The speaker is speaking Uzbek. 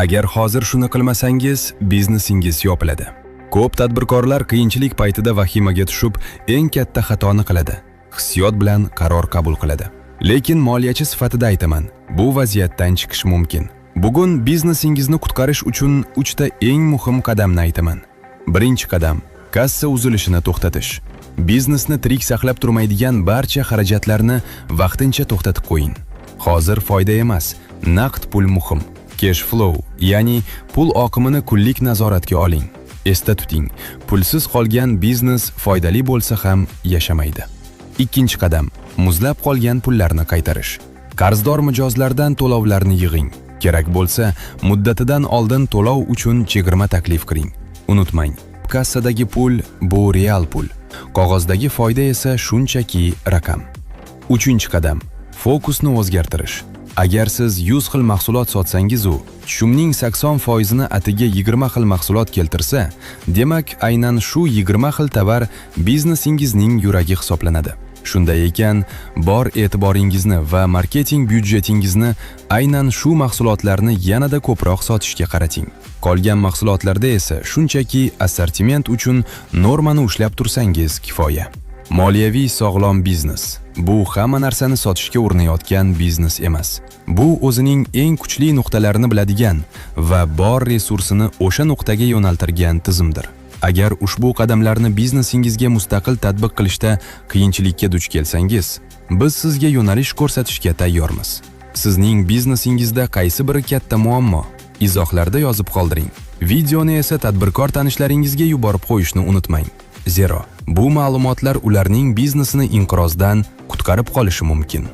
Agar hozir shuni qilmasangiz, biznesingiz yopiladi. Ko'p tadbirkorlar qiyinchilik paytida vahimaga tushib, eng katta xatoni qiladi. Hissiyot bilan qaror qabul qiladi. Lekin moliyachi sifatida aytaman, bu vaziyatdan chiqish mumkin. Bugun biznesingizni qutqarish uchun 3 ta eng muhim qadamni aytaman. Birinchi qadam: kassa uzilishini to'xtatish. Biznesni tirik saqlab turmaydigan barcha xarajatlarni vaqtincha to'xtatib qo'ying. Hozir foyda emas, naqd pul muhim. Cash flow, ya'ni pul oqimini kunlik nazoratga oling. Esda tuting, pulsiz qolgan biznes foydali bo'lsa ham yashamaydi. Ikkinchi qadam: muzlab qolgan pullarni qaytarish. Qarzdor mijozlardan to'lovlarni yig'ing. Kerak bo'lsa, muddatidan oldin to'lov uchun chegirma taklif qiling. Unutmang, kassadagi pul bu real pul. Qog'ozdagi foyda esa shunchaki raqam. Uchinchi qadam: fokusni o'zgartirish. Agar siz 100 xil mahsulot sotsangiz, u tushumning 80% atiga 20 xil mahsulot keltirsa, demak aynan shu 20 xil tovar biznesingizning yuragi hisoblanadi. Shunday ekan, bor e'tiboringizni va marketing byudjetingizni aynan shu mahsulotlarni yanada ko'proq sotishga qarating. Qolgan mahsulotlarda esa shunchaki assortiment uchun normani ushlab tursangiz kifoya. Moliyaviy sog'lom biznes bu hamma narsani sotishga urinayotgan biznes emas. Bu o'zining eng kuchli nuqtalarini biladigan va bor resursini o'sha nuqtaga yo'naltirgan tizimdir. Agar ushbu qadamlarni biznesingizga mustaqil tatbiq qilishda qiyinchilikka duch kelsangiz, biz sizga yo'nalish ko'rsatishga tayyormiz. Sizning biznesingizda qaysi biri katta muammo? Izohlarda yozib qoldiring. Videoni esa tadbirkor tanishlaringizga yuborib qo'yishni unutmang. Zero, bu ma'lumotlar ularning biznesini inqirozdan qutqarib qolishi mumkin.